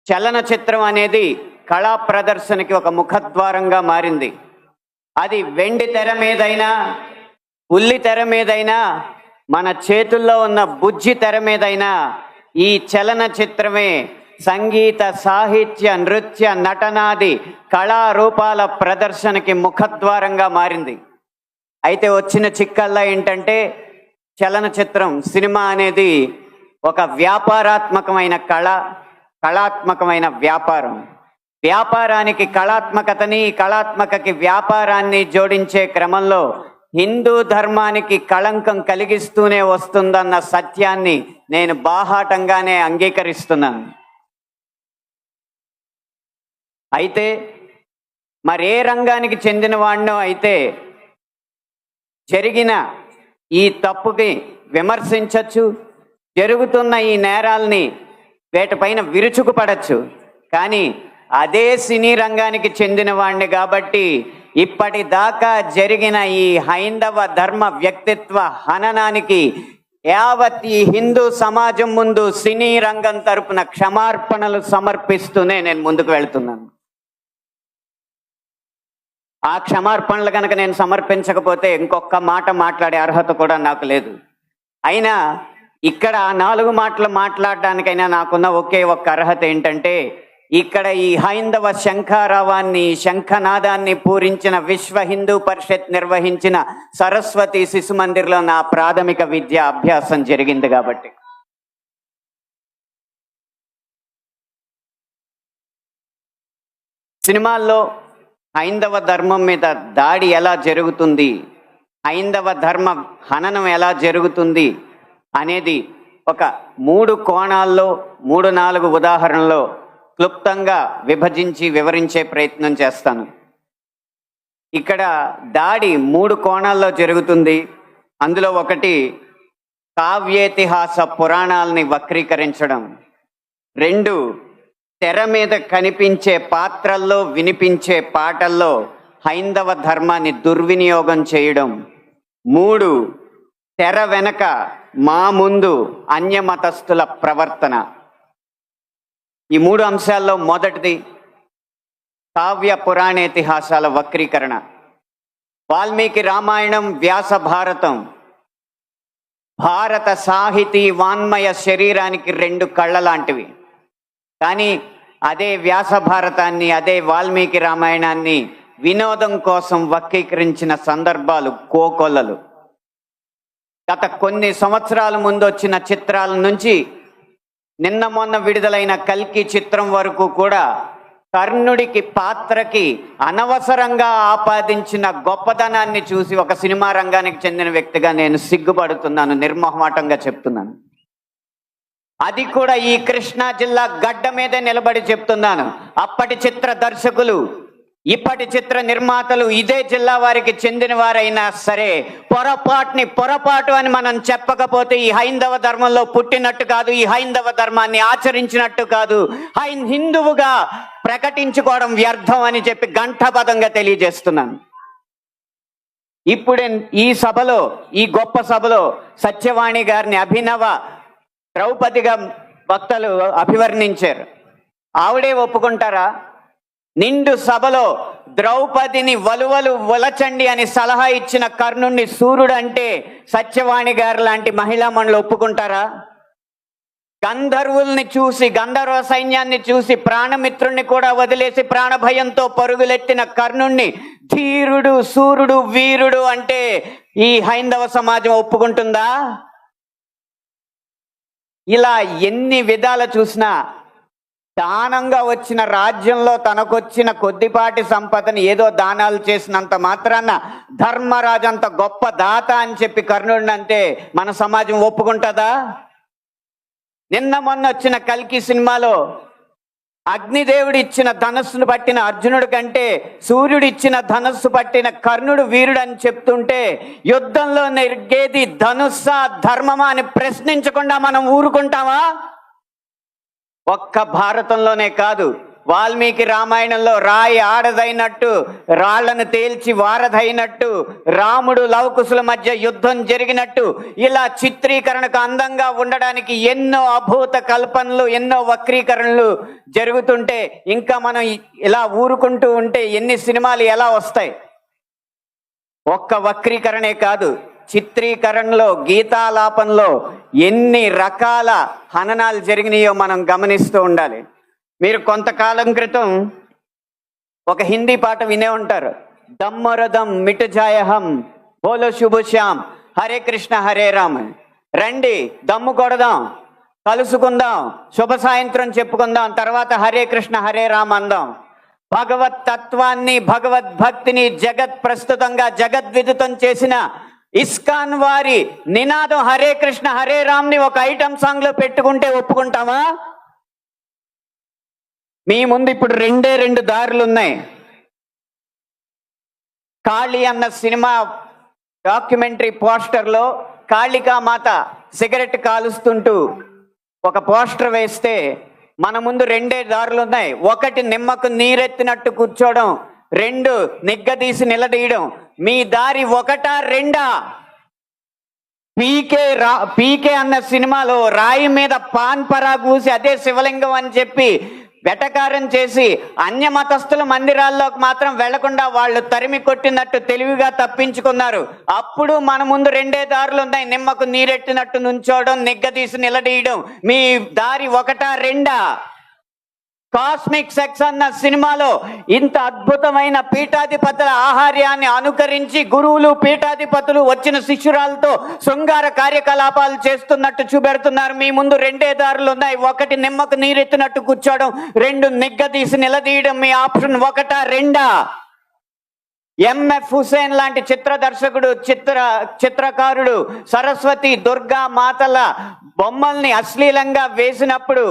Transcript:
చలనచిత్రం అనేది కళా ప్రదర్శనకి ఒక ముఖద్వారంగా మారింది. అది వెండి తెర మీదైనా, ఉల్లి తెర మీదైనా, మన చేతుల్లో ఉన్న బుజ్జి తెర మీదైనా ఈ చలనచిత్రమే సంగీత, సాహిత్య, నృత్య, నటనాది కళారూపాల ప్రదర్శనకి ముఖద్వారంగా మారింది. అయితే వచ్చిన చిక్కల్లా ఏంటంటే, చలనచిత్రం, సినిమా అనేది ఒక వ్యాపారాత్మకమైన కళాత్మకమైన వ్యాపారం. వ్యాపారానికి కళాత్మకతని, కళాత్మకకి వ్యాపారాన్ని జోడించే క్రమంలో హిందూ ధర్మానికి కళంకం కలిగిస్తూనే వస్తుందన్న సత్యాన్ని నేను బాహాటంగానే అంగీకరిస్తున్నాను. అయితే మరే రంగానికి చెందిన వాడినో అయితే జరిగిన ఈ తప్పుకి విమర్శించవచ్చు, జరుగుతున్న ఈ నేరాల్ని వేటిపైన విరుచుకుపడచ్చు. కానీ అదే సినీ రంగానికి చెందిన వాడిని కాబట్టి ఇప్పటిదాకా జరిగిన ఈ హైందవ ధర్మ వ్యక్తిత్వ హననానికి యావత్ ఈ హిందూ సమాజం ముందు సినీ రంగం తరపున క్షమార్పణలు సమర్పిస్తూనే నేను ముందుకు వెళ్తున్నాను. ఆ క్షమార్పణలు కనుక నేను సమర్పించకపోతే ఇంకొక మాట మాట్లాడే అర్హత కూడా నాకు లేదు. అయినా ఇక్కడ 4 మాటలు మాట్లాడడానికైనా నాకున్న ఒకే ఒక్క అర్హత ఏంటంటే, ఇక్కడ ఈ హైందవ శంఖారావాన్ని, శంఖనాదాన్ని పూరించిన విశ్వ హిందూ పరిషత్ నిర్వహించిన సరస్వతి శిశు మందిర్లో నా ప్రాథమిక విద్యా అభ్యాసం జరిగింది కాబట్టి. సినిమాల్లో హైందవ ధర్మం మీద దాడి ఎలా జరుగుతుంది, హైందవ ధర్మ హననం ఎలా జరుగుతుంది అనేది ఒక 3 కోణాల్లో 3-4 ఉదాహరణలో క్లుప్తంగా విభజించి వివరించే ప్రయత్నం చేస్తాను. ఇక్కడ దాడి 3 కోణాల్లో జరుగుతుంది. అందులో ఒకటి కావ్యేతిహాస పురాణాలని వక్రీకరించడం, 2 తెర మీద కనిపించే పాత్రల్లో వినిపించే పాటల్లో హైందవ ధర్మాన్ని దుర్వినియోగం చేయడం, 3 తెర వెనక మా ముందు అన్యమతస్థుల ప్రవర్తన. ఈ 3 అంశాల్లో మొదటిది కావ్య పురాణేతిహాసాల వక్రీకరణ. వాల్మీకి రామాయణం, వ్యాస భారతం భారత సాహితీ వాన్మయ శరీరానికి 2 కళ్ళ లాంటివి. కానీ అదే వ్యాస భారతాన్ని, అదే వాల్మీకి రామాయణాన్ని వినోదం కోసం వక్రీకరించిన సందర్భాలు కోకొల్లలు. గత కొన్ని సంవత్సరాల ముందు వచ్చిన చిత్రాల నుంచి నిన్న మొన్న విడుదలైన కల్కి చిత్రం వరకు కూడా కర్ణుడికి పాత్రకి అనవసరంగా ఆపాదించిన గొప్పదనాన్ని చూసి ఒక సినిమా రంగానికి చెందిన వ్యక్తిగా నేను సిగ్గుపడుతున్నాను, నిర్మోహమాటంగా చెప్తున్నాను. అది కూడా ఈ కృష్ణా జిల్లా గడ్డ మీదే నిలబడి చెప్తున్నాను. అప్పటి చిత్ర దర్శకులు, ఇప్పటి చిత్ర నిర్మాతలు ఇదే జిల్లా వారికి చెందిన వారైనా సరే పొరపాటు అని మనం చెప్పకపోతే ఈ హైందవ ధర్మంలో పుట్టినట్టు కాదు, ఈ హైందవ ధర్మాన్ని ఆచరించినట్టు కాదు, హిందువుగా ప్రకటించుకోవడం వ్యర్థం అని చెప్పి ఘంటాపథంగా తెలియజేస్తున్నాను. ఇప్పుడే ఈ సభలో, ఈ గొప్ప సభలో సత్యవాణి గారిని అభినవ ద్రౌపదిగా వక్తలు అభివర్ణించారు. ఆవిడే ఒప్పుకుంటారా? నిండు సభలో ద్రౌపదిని వలువలు వలచండి అని సలహా ఇచ్చిన కర్ణుణ్ణి సూర్యుడు అంటే సత్యవాణి గారు లాంటి మహిళా మండలి ఒప్పుకుంటారా? గంధర్వుల్ని చూసి, గంధర్వ సైన్యాన్ని చూసి ప్రాణమిత్రుణ్ణి కూడా వదిలేసి ప్రాణభయంతో పరుగులెత్తిన కర్ణుణ్ణి ధీరుడు, సూర్యుడు, వీరుడు అంటే ఈ హైందవ సమాజం ఒప్పుకుంటుందా? ఇలా ఎన్ని విధాలు చూసినా దానంగా వచ్చిన రాజ్యంలో తనకొచ్చిన కొద్దిపాటి సంపదని ఏదో దానాలు చేసినంత మాత్రాన ధర్మరాజు అంత గొప్ప దాత అని చెప్పి కర్ణుడిని అంటే మన సమాజం ఒప్పుకుంటుందా? నిన్న మొన్న వచ్చిన కల్కి సినిమాలో అగ్నిదేవుడు ఇచ్చిన ధనస్సును పట్టిన అర్జునుడి కంటే సూర్యుడు ఇచ్చిన ధనస్సు పట్టిన కర్ణుడు వీరుడు అని చెప్తుంటే యుద్ధంలో నెగ్గేది ధనుస్సా ధర్మమా అని ప్రశ్నించకుండా మనం ఊరుకుంటామా? ఒక్క భారతంలోనే కాదు, వాల్మీకి రామాయణంలో రాయి ఆడదైనట్టు, రాళ్లను తేల్చి వారధైనట్టు, రాముడు లవకుశుల మధ్య యుద్ధం జరిగినట్టు, ఇలా చిత్రీకరణకు అందంగా ఉండడానికి ఎన్నో అభూత కల్పనలు, ఎన్నో వక్రీకరణలు జరుగుతుంటే ఇంకా మనం ఇలా ఊరుకుంటూ ఉంటే ఎన్ని సినిమాలు ఎలా వస్తాయి? ఒక్క వక్రీకరణే కాదు, చిత్రీకరణలో, గీతాలాపనలో ఎన్ని రకాల హననాలు జరిగినాయో మనం గమనిస్తూ ఉండాలి. మీరు కొంతకాలం క్రితం ఒక హిందీ పాట వినే ఉంటారు, దమ్మరదం మిటజాయహం బోలో శుభశ్యామ్ హరే కృష్ణ హరే రామ్. రండి దమ్ము కొడదాం, కలుసుకుందాం, శుభ సాయంత్రం చెప్పుకుందాం, తర్వాత హరే కృష్ణ హరే రామ్ అందాం. భగవత్ తత్వాన్ని, భగవద్భక్తిని జగత్ ప్రస్తుతంగా జగద్విదితం చేసిన ఇస్కాన్ వారి నినాదం హరే కృష్ణ హరే రామ్ ని ఒక ఐటమ్ సాంగ్ లో పెట్టుకుంటే ఒప్పుకుంటామా? మీ ముందు ఇప్పుడు రెండు దారులు ఉన్నాయి. కాళీ అన్న సినిమా డాక్యుమెంటరీ పోస్టర్లో కాళికా మాత సిగరెట్ కాలుస్తుంటూ ఒక పోస్టర్ వేస్తే మన ముందు రెండే దారులు ఉన్నాయి. ఒకటి నిమ్మకు నీరెత్తినట్టు కూర్చోవడం, రెండు నిగ్గదీసి నిలదీయడం. మీ దారి ఒకటా రెండా? పీకే అన్న సినిమాలో రాయి మీద పాన్ పరా కూసి అదే శివలింగం అని చెప్పి వెటకారం చేసి అన్య మతస్థుల మందిరాల్లోకి మాత్రం వెళ్లకుండా వాళ్ళు తరిమి కొట్టినట్టు తెలివిగా తప్పించుకున్నారు. అప్పుడు మన ముందు రెండే దారులు ఉన్నాయి, నిమ్మకు నీరెట్టినట్టు నుంచోవడం, నిగ్గదీసి నిలదీయడం. మీ దారి ఒకటా రెండా? కాస్మిక్ సెక్స్ అన్న సినిమాలో ఇంత అద్భుతమైన పీఠాధిపతుల ఆహార్యాన్ని అనుకరించి గురువులు, పీఠాధిపతులు వచ్చిన శిష్యురాలతో శృంగార కార్యకలాపాలు చేస్తున్నట్టు చూపెడుతున్నారు. మీ ముందు రెండే దారులు ఉన్నాయి, ఒకటి నిమ్మకు నీరెత్తినట్టు కూర్చోవడం, రెండు నిగ్గదీసి నిలదీయడం. మీ ఆప్షన్ ఒకటా రెండా? ఎంఎఫ్ హుసేన్ లాంటి చిత్ర దర్శకుడు, చిత్రకారుడు సరస్వతి, దుర్గా మాతల బొమ్మల్ని అశ్లీలంగా వేసినప్పుడు